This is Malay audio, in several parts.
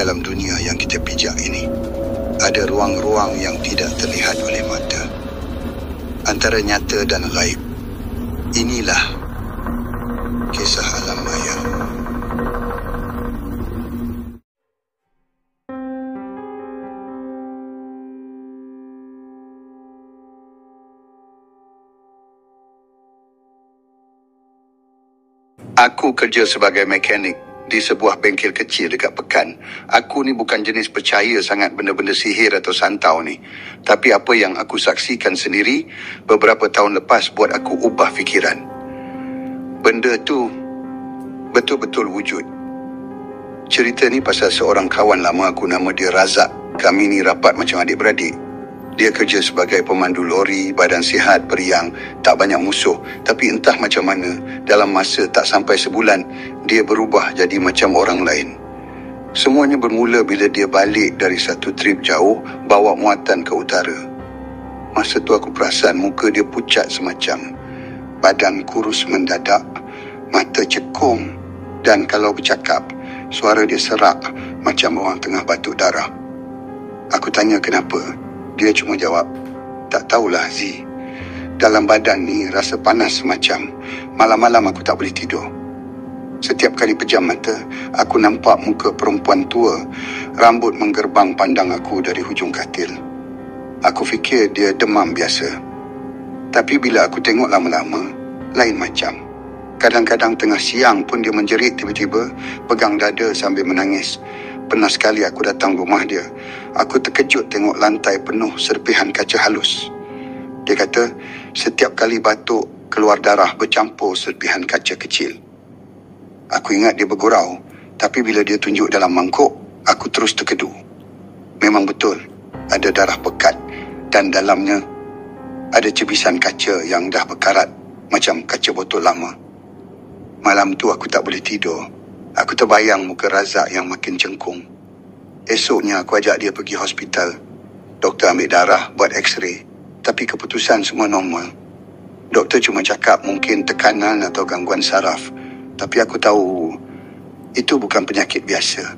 dalam dunia yang kita pijak ini. Ada ruang-ruang yang tidak terlihat oleh mata, antara nyata dan gaib. Inilah kisah alam maya. Aku kerja sebagai mekanik di sebuah bengkel kecil dekat Pekan. Aku ni bukan jenis percaya sangat benda-benda sihir atau santau ni. Tapi apa yang aku saksikan sendiri beberapa tahun lepas buat aku ubah fikiran. Benda tu betul-betul wujud. Cerita ni pasal seorang kawan lama aku, nama dia Razak. Kami ni rapat macam adik-beradik. Dia kerja sebagai pemandu lori, badan sihat, periang, tak banyak musuh. Tapi entah macam mana, dalam masa tak sampai sebulan, dia berubah jadi macam orang lain. Semuanya bermula bila dia balik dari satu trip jauh, bawa muatan ke utara. Masa tu aku perasan muka dia pucat semacam. Badan kurus mendadak, mata cekung, dan kalau bercakap, suara dia serak macam orang tengah batuk darah. Aku tanya kenapa. Dia cuma jawab, tak tahulah Z. Dalam badan ni rasa panas semacam. Malam-malam aku tak boleh tidur. Setiap kali pejam mata, aku nampak muka perempuan tua. Rambut menggerbang pandang aku dari hujung katil. Aku fikir dia demam biasa. Tapi bila aku tengok lama-lama, lain macam. Kadang-kadang tengah siang pun dia menjerit tiba-tiba, pegang dada sambil menangis. Pernah sekali aku datang rumah dia. Aku terkejut tengok lantai penuh serpihan kaca halus. Dia kata, setiap kali batuk, keluar darah bercampur serpihan kaca kecil. Aku ingat dia bergurau, tapi bila dia tunjuk dalam mangkuk, aku terus terkedu. Memang betul, ada darah pekat dan dalamnya ada cebisan kaca yang dah berkarat macam kaca botol lama. Malam tu aku tak boleh tidur. Aku terbayang muka Razak yang makin cengkung. Esoknya aku ajak dia pergi hospital. Doktor ambil darah, buat x-ray. Tapi keputusan semua normal. Doktor cuma cakap mungkin tekanan atau gangguan saraf. Tapi aku tahu itu bukan penyakit biasa.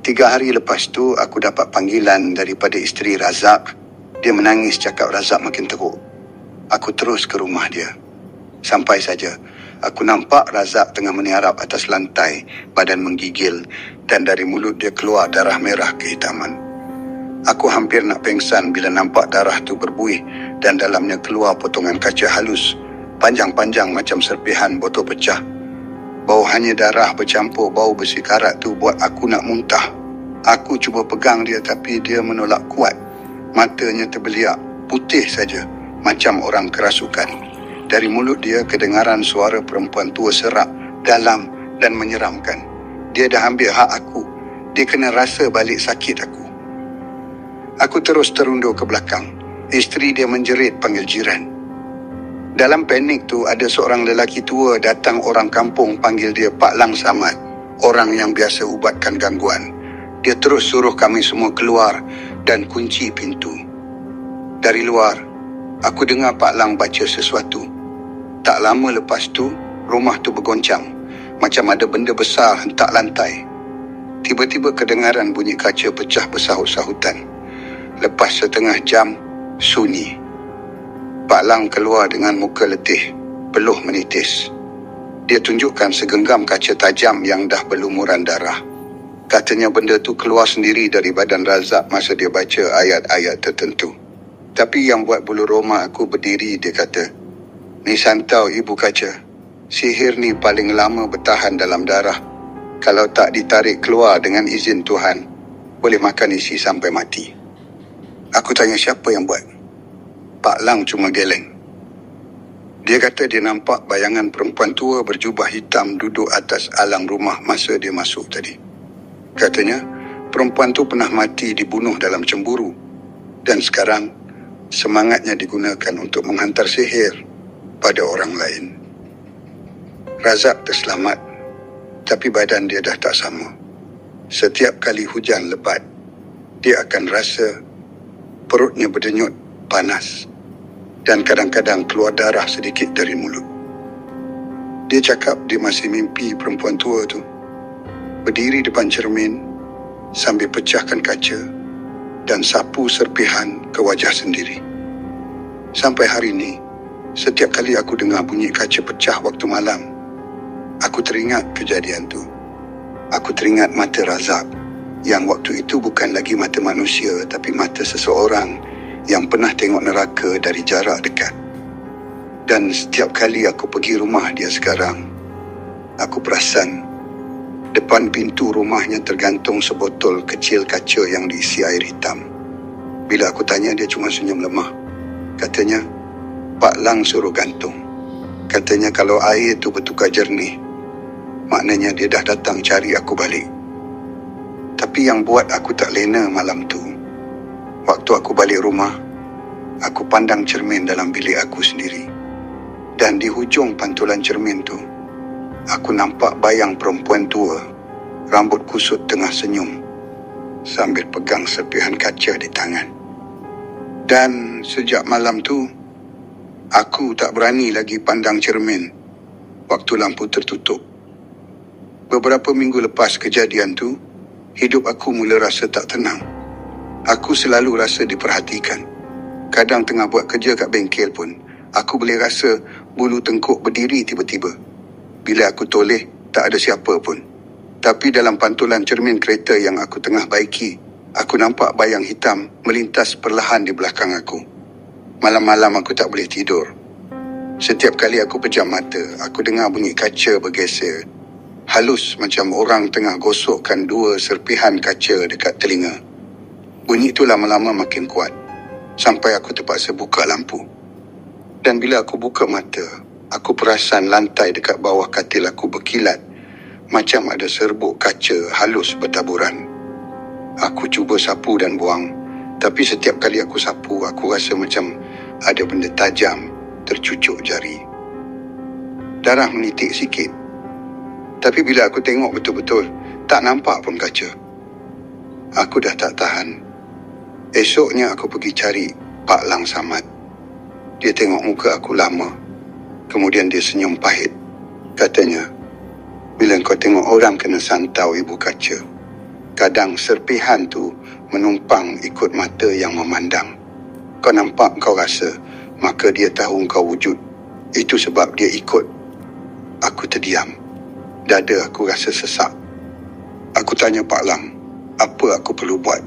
3 hari lepas tu aku dapat panggilan daripada isteri Razak. Dia menangis cakap Razak makin teruk. Aku terus ke rumah dia. Sampai saja aku nampak Razak tengah meniarap atas lantai, badan menggigil dan dari mulut dia keluar darah merah kehitaman. Aku hampir nak pengsan bila nampak darah tu berbuih dan dalamnya keluar potongan kaca halus, panjang-panjang macam serpihan botol pecah. Bau hanya darah bercampur bau besi karat tu buat aku nak muntah. Aku cuba pegang dia tapi dia menolak kuat. Matanya terbeliak, putih saja, macam orang kerasukan. Dari mulut dia kedengaran suara perempuan tua serak, dalam dan menyeramkan. Dia dah ambil hak aku. Dia kena rasa balik sakit aku. Aku terus terundur ke belakang. Isteri dia menjerit panggil jiran. Dalam panik tu ada seorang lelaki tua datang orang kampung panggil dia Pak Lang Samad. Orang yang biasa ubatkan gangguan. Dia terus suruh kami semua keluar dan kunci pintu. Dari luar, aku dengar Pak Lang baca sesuatu. Tak lama lepas tu, rumah tu bergoncang. Macam ada benda besar hentak lantai. Tiba-tiba kedengaran bunyi kaca pecah bersahut-sahutan. Lepas setengah jam, sunyi. Pak Lang keluar dengan muka letih, peluh menitis. Dia tunjukkan segenggam kaca tajam yang dah berlumuran darah. Katanya benda tu keluar sendiri dari badan Razak masa dia baca ayat-ayat tertentu. Tapi yang buat bulu roma aku berdiri, dia kata, "Ni santau ibu kaca. Sihir ni paling lama bertahan dalam darah. Kalau tak ditarik keluar dengan izin Tuhan, boleh makan isi sampai mati." Aku tanya siapa yang buat. Pak Lang cuma geleng. Dia kata dia nampak bayangan perempuan tua berjubah hitam duduk atas alang rumah masa dia masuk tadi. Katanya, perempuan tu pernah mati dibunuh dalam cemburu. Dan sekarang, semangatnya digunakan untuk menghantar sihir pada orang lain. Razak terselamat, tapi badan dia dah tak sama. Setiap kali hujan lebat, dia akan rasa perutnya berdenyut, panas, dan kadang-kadang keluar darah sedikit dari mulut. Dia cakap dia masih mimpi perempuan tua tu, berdiri depan cermin, sambil pecahkan kaca dan sapu serpihan ke wajah sendiri. Sampai hari ini, setiap kali aku dengar bunyi kaca pecah waktu malam, aku teringat kejadian tu. Aku teringat mata Razak yang waktu itu bukan lagi mata manusia tapi mata seseorang yang pernah tengok neraka dari jarak dekat. Dan setiap kali aku pergi rumah dia sekarang, aku perasan depan pintu rumahnya tergantung sebotol kecil kaca yang diisi air hitam. Bila aku tanya, dia cuma senyum lemah. Katanya, Pak Lang suruh gantung. Katanya kalau air tu bertukar jernih, maknanya dia dah datang cari aku balik. Tapi yang buat aku tak lena malam tu, waktu aku balik rumah, aku pandang cermin dalam bilik aku sendiri. Dan di hujung pantulan cermin tu, aku nampak bayang perempuan tua, rambut kusut tengah senyum, sambil pegang serpihan kaca di tangan. Dan sejak malam tu, aku tak berani lagi pandang cermin waktu lampu tertutup. Beberapa minggu lepas kejadian tu, hidup aku mula rasa tak tenang. Aku selalu rasa diperhatikan. Kadang tengah buat kerja kat bengkel pun, aku boleh rasa bulu tengkuk berdiri tiba-tiba. Bila aku toleh, tak ada siapa pun. Tapi dalam pantulan cermin kereta yang aku tengah baiki, aku nampak bayang hitam melintas perlahan di belakang aku. Malam-malam aku tak boleh tidur. Setiap kali aku pejam mata, aku dengar bunyi kaca bergeser. Halus macam orang tengah gosokkan dua serpihan kaca dekat telinga. Bunyi itu lama-lama makin kuat, sampai aku terpaksa buka lampu. Dan bila aku buka mata, aku perasan lantai dekat bawah katil aku berkilat, macam ada serbuk kaca halus bertaburan. Aku cuba sapu dan buang, tapi setiap kali aku sapu, aku rasa macam ada benda tajam tercucuk jari. Darah menitik sikit. Tapi bila aku tengok betul-betul, tak nampak pun kaca. Aku dah tak tahan. Esoknya aku pergi cari Pak Lang Samad. Dia tengok muka aku lama. Kemudian dia senyum pahit. Katanya, bila kau tengok orang kena santau ibu kaca, kadang serpihan tu menumpang ikut mata yang memandang. Kau nampak, kau rasa, maka dia tahu kau wujud. Itu sebab dia ikut. Aku terdiam. Dada aku rasa sesak. Aku tanya Pak Lang, apa aku perlu buat?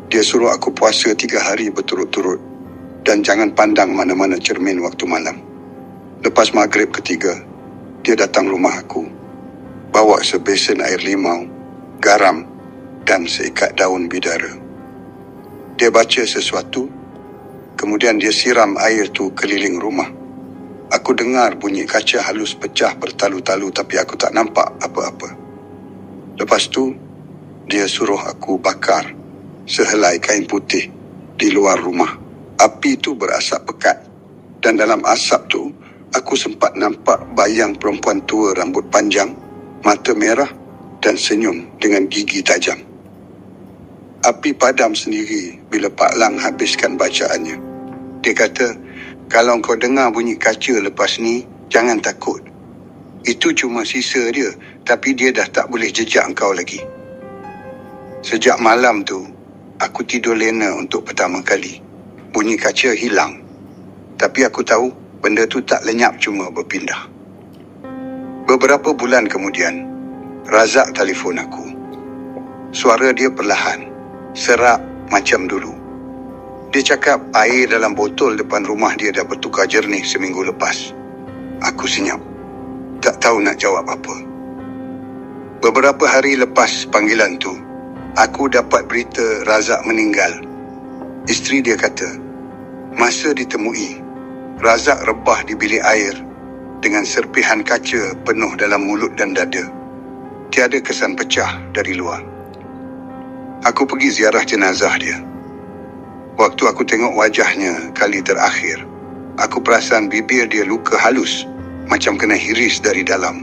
Dia suruh aku puasa 3 hari berturut-turut dan jangan pandang mana-mana cermin waktu malam. Lepas maghrib ketiga, dia datang rumah aku, bawa sebesen air limau, garam dan seikat daun bidara. Dia baca sesuatu, kemudian dia siram air tu keliling rumah. Aku dengar bunyi kaca halus pecah bertalu-talu tapi aku tak nampak apa-apa. Lepas tu, dia suruh aku bakar sehelai kain putih di luar rumah. Api tu berasap pekat dan dalam asap tu, aku sempat nampak bayang perempuan tua rambut panjang, mata merah dan senyum dengan gigi tajam. Api padam sendiri bila Pak Lang habiskan bacaannya. Dia kata, kalau kau dengar bunyi kaca lepas ni, jangan takut. Itu cuma sisa dia, tapi dia dah tak boleh jejak kau lagi. Sejak malam tu, aku tidur lena untuk pertama kali. Bunyi kaca hilang. Tapi aku tahu, benda tu tak lenyap, cuma berpindah. Beberapa bulan kemudian, Razak telefon aku. Suara dia perlahan, serak macam dulu. Dia cakap air dalam botol depan rumah dia dah bertukar jernih seminggu lepas. Aku senyap. Tak tahu nak jawab apa. Beberapa hari lepas panggilan tu, aku dapat berita Razak meninggal. Isteri dia kata, masa ditemui, Razak rebah di bilik air dengan serpihan kaca penuh dalam mulut dan dada. Tiada kesan pecah dari luar. Aku pergi ziarah jenazah dia. Waktu aku tengok wajahnya kali terakhir, aku perasan bibir dia luka halus, macam kena hiris dari dalam.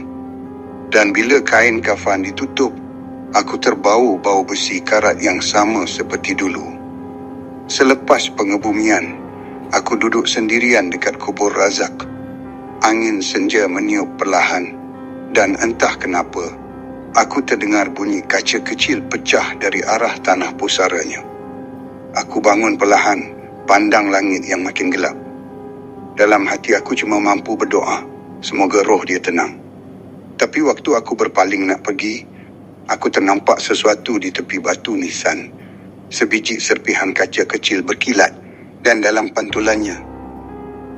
Dan bila kain kafan ditutup, aku terbau bau besi karat yang sama seperti dulu. Selepas pengebumian, aku duduk sendirian dekat kubur Razak. Angin senja meniup perlahan, dan entah kenapa, Aku terdengar bunyi kaca kecil pecah dari arah tanah pusaranya. Aku bangun perlahan, pandang langit yang makin gelap. Dalam hati aku cuma mampu berdoa, semoga roh dia tenang. Tapi waktu aku berpaling nak pergi, aku ternampak sesuatu di tepi batu nisan. Sebiji serpihan kaca kecil berkilat dan dalam pantulannya,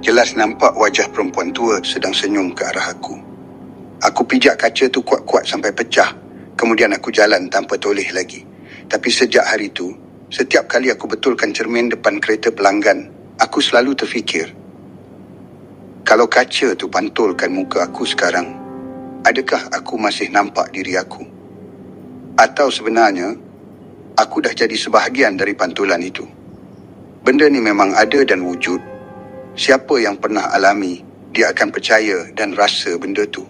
jelas nampak wajah perempuan tua sedang senyum ke arah aku. Aku pijak kaca tu kuat-kuat sampai pecah. Kemudian aku jalan tanpa toleh lagi. Tapi sejak hari tu, setiap kali aku betulkan cermin depan kereta pelanggan, aku selalu terfikir, kalau kaca tu pantulkan muka aku sekarang, adakah aku masih nampak diri aku? Atau sebenarnya, aku dah jadi sebahagian dari pantulan itu? Benda ni memang ada dan wujud. Siapa yang pernah alami, dia akan percaya dan rasa benda tu.